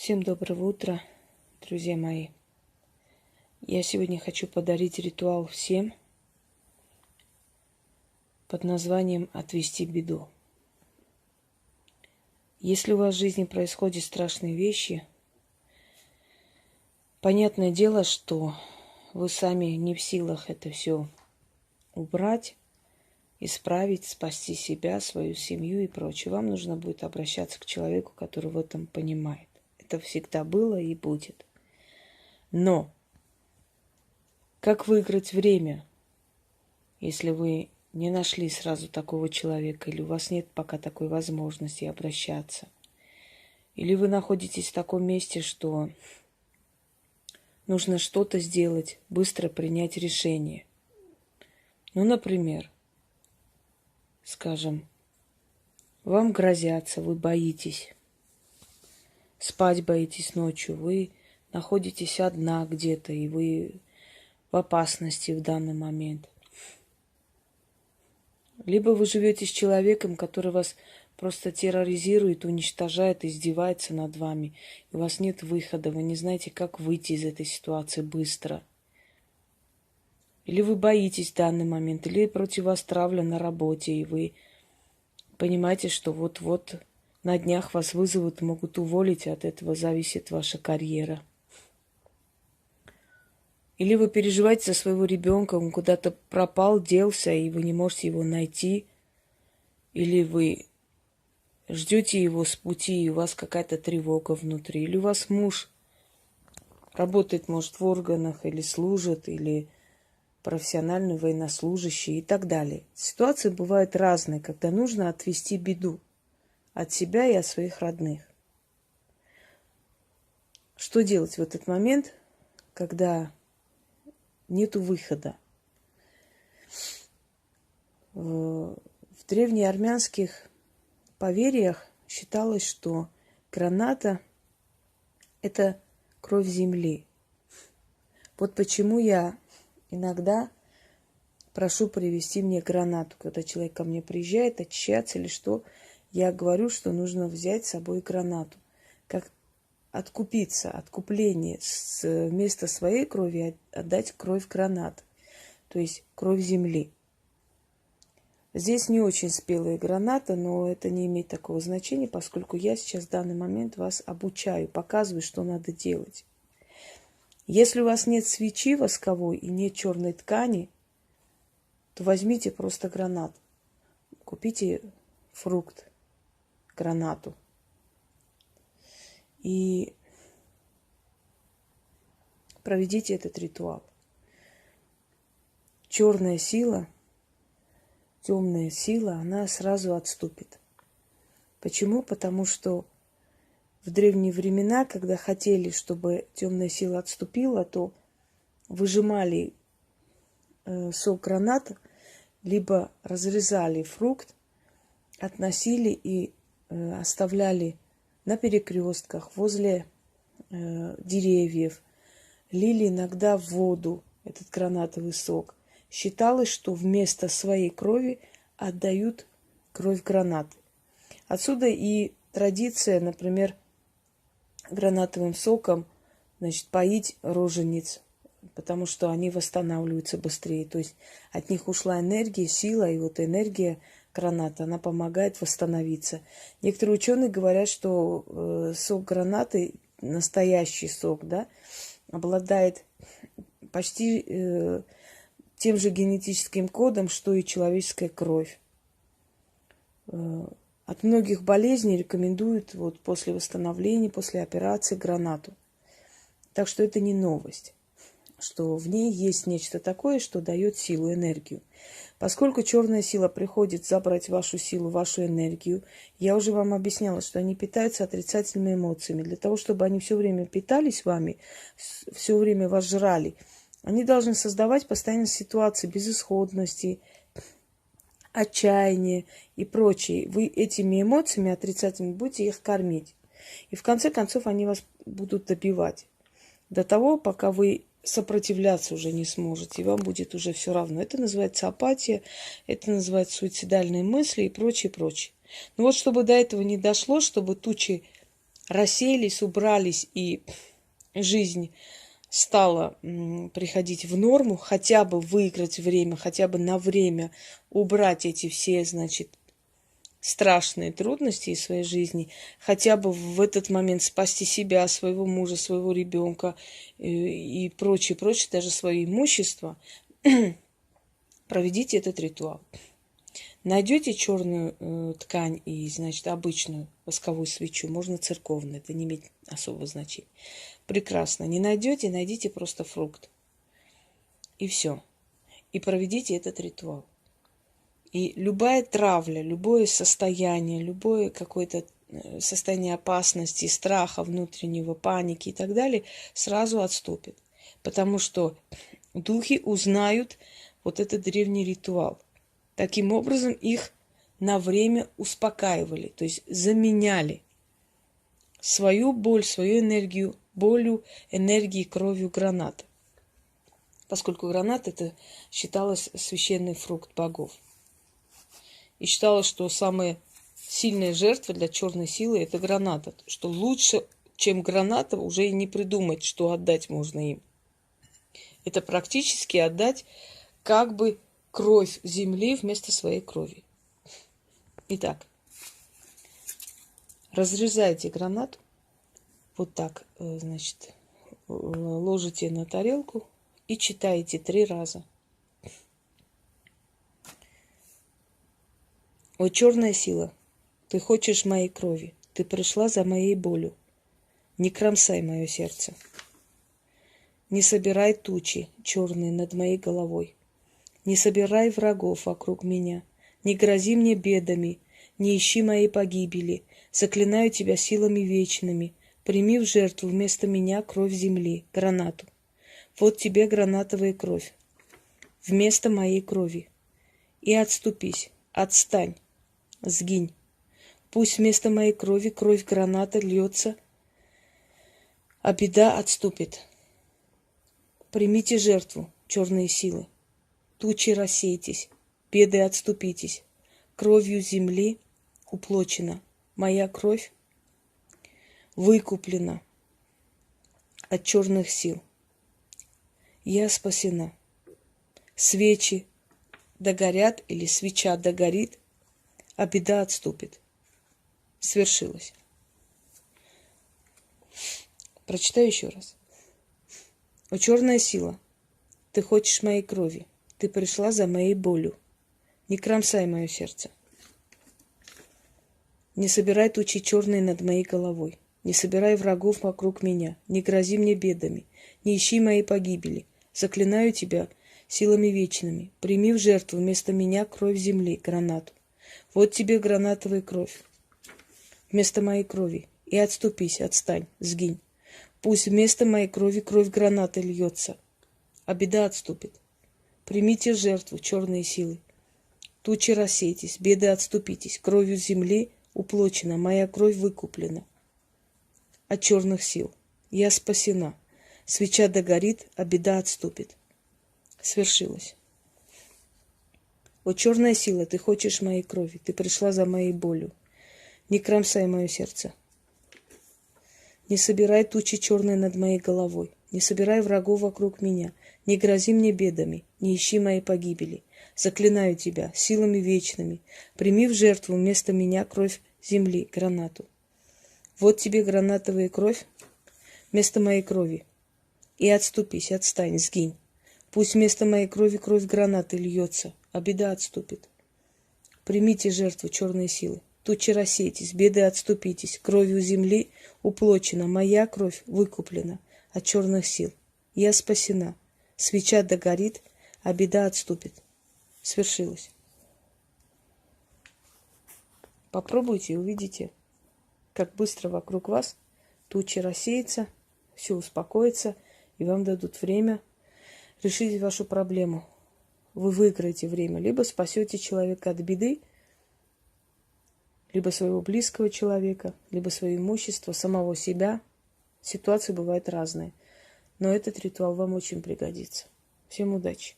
Всем доброго утра, друзья мои. Я сегодня хочу подарить ритуал всем под названием «Отвести беду». Если у вас в жизни происходят страшные вещи, понятное дело, что вы сами не в силах это все убрать, исправить, спасти себя, свою семью и прочее. Вам нужно будет обращаться к человеку, который в этом понимает. Это всегда было и будет. Но как выиграть время, если вы не нашли сразу такого человека, или у вас нет пока такой возможности обращаться, или вы находитесь в таком месте, что нужно что-то сделать, быстро принять решение. Ну, например, скажем, вам грозятся, вы боитесь, спать боитесь ночью, вы находитесь одна где-то, и вы в опасности в данный момент. Либо вы живете с человеком, который вас просто терроризирует, уничтожает, издевается над вами. И у вас нет выхода, вы не знаете, как выйти из этой ситуации быстро. Или вы боитесь в данный момент, или против вас травля на работе, и вы понимаете, что вот-вот на днях вас вызовут, могут уволить, и от этого зависит ваша карьера. Или вы переживаете за своего ребенка, он куда-то пропал, делся, и вы не можете его найти. Или вы ждете его с пути, и у вас какая-то тревога внутри. Или у вас муж работает, может, в органах, или служит, или профессиональный военнослужащий и так далее. Ситуации бывают разные, когда нужно отвести беду от себя и от своих родных. Что делать в этот момент, когда нету выхода? В древнеармянских поверьях считалось, что граната – это кровь земли. Вот почему я иногда прошу привезти мне гранату. Когда человек ко мне приезжает, очищаться или что, я говорю, что нужно взять с собой гранату. Как откупиться, откупление вместо своей крови отдать кровь гранат, то есть кровь земли. Здесь не очень спелая граната, но это не имеет такого значения, поскольку я сейчас в данный момент вас обучаю, показываю, что надо делать. Если у вас нет свечи восковой и нет черной ткани, то возьмите просто гранат. Купите фрукт, гранату. И проведите этот ритуал. Черная сила, темная сила, она сразу отступит. Почему? Потому что в древние времена, когда хотели, чтобы темная сила отступила, то выжимали сок граната, либо разрезали фрукт, относили и оставляли на перекрестках, возле деревьев, лили иногда в воду этот гранатовый сок. Считалось, что вместо своей крови отдают кровь гранаты. Отсюда и традиция, например, гранатовым соком, поить рожениц, потому что они восстанавливаются быстрее. То есть от них ушла энергия, сила, и вот энергия граната, она помогает восстановиться. Некоторые ученые говорят, что сок гранаты, настоящий сок, да, обладает почти тем же генетическим кодом, что и человеческая кровь. От многих болезней рекомендуют вот после восстановления, после операции гранату. Так что это не новость, что в ней есть нечто такое, что дает силу, энергию. Поскольку черная сила приходит забрать вашу силу, вашу энергию, я уже вам объясняла, что они питаются отрицательными эмоциями. Для того, чтобы они все время питались вами, все время вас жрали, они должны создавать постоянно ситуации безысходности, отчаяния и прочее. Вы этими эмоциями отрицательными будете их кормить. И в конце концов они вас будут добивать. До того, пока вы сопротивляться уже не сможете, и вам будет уже все равно. Это называется апатия, это называется суицидальные мысли и прочее, прочее. Но вот чтобы до этого не дошло, чтобы тучи рассеялись, убрались, и жизнь стала приходить в норму, хотя бы выиграть время, хотя бы на время убрать эти все, значит, страшные трудности из своей жизни, хотя бы в этот момент спасти себя, своего мужа, своего ребенка и прочее, прочее, даже свое имущество, проведите этот ритуал. Найдете черную ткань и, значит, обычную восковую свечу, можно церковную, это не имеет особого значения. Прекрасно. Не найдете, найдите просто фрукт. И все. И проведите этот ритуал. И любая травля, любое состояние, любое какое-то состояние опасности, страха внутреннего, паники и так далее, сразу отступит. Потому что духи узнают вот этот древний ритуал. Таким образом, их на время успокаивали, то есть заменяли свою боль, свою энергию, болью, энергией, кровью граната. Поскольку гранат это считалось священный фрукт богов. И считалось, что самая сильная жертва для черной силы это граната. Что лучше, чем граната, уже и не придумать, что отдать можно им. Это практически отдать как бы кровь земли вместо своей крови. Итак, разрезайте гранату. Вот так, значит, ложите на тарелку и читаете 3 раза. О, черная сила, ты хочешь моей крови, ты пришла за моей болью. Не кромсай мое сердце. Не собирай тучи черные над моей головой. Не собирай врагов вокруг меня. Не грози мне бедами, не ищи моей погибели. Заклинаю тебя силами вечными. Прими в жертву вместо меня кровь земли, гранату. Вот тебе гранатовая кровь, вместо моей крови. И отступись, отстань, сгинь. Пусть вместо моей крови кровь граната льется, а беда отступит. Примите жертву, черные силы. Тучи рассейтесь, беды отступитесь. Кровью земли уплочена. Моя кровь выкуплена от черных сил. Я спасена. Свечи догорят или свеча догорит, а беда отступит. Свершилось. Прочитаю еще раз. О, черная сила, ты хочешь моей крови. Ты пришла за моей болью. Не кромсай мое сердце. Не собирай тучи черные над моей головой. Не собирай врагов вокруг меня. Не грози мне бедами. Не ищи моей погибели. Заклинаю тебя силами вечными. Прими в жертву вместо меня кровь земли, гранату. Вот тебе гранатовая кровь вместо моей крови. И отступись, отстань, сгинь. Пусть вместо моей крови кровь гранаты льется, а беда отступит. Примите жертву, черные силы. Тучи рассейтесь, беды отступитесь. Кровью земли уплочена, моя кровь выкуплена от черных сил. Я спасена. Свеча догорит, а беда отступит. Свершилось. О, черная сила, ты хочешь моей крови. Ты пришла за моей болью. Не кромсай мое сердце. Не собирай тучи черные над моей головой. Не собирай врагов вокруг меня. Не грози мне бедами. Не ищи моей погибели. Заклинаю тебя силами вечными. Прими в жертву вместо меня кровь земли, гранату. Вот тебе гранатовая кровь вместо моей крови. И отступись, отстань, сгинь. Пусть вместо моей крови кровь гранаты льется, а беда отступит. Примите жертву, черные силы. Тучи рассейтесь, беды отступитесь. Кровью земли уплочена, моя кровь выкуплена от черных сил. Я спасена. Свеча догорит, а беда отступит. Свершилось. Попробуйте и увидите, как быстро вокруг вас тучи рассеются, все успокоится, и вам дадут время решить вашу проблему. Вы выиграете время, либо спасете человека от беды, либо своего близкого человека, либо свое имущество, самого себя. Ситуации бывают разные. Но этот ритуал вам очень пригодится. Всем удачи!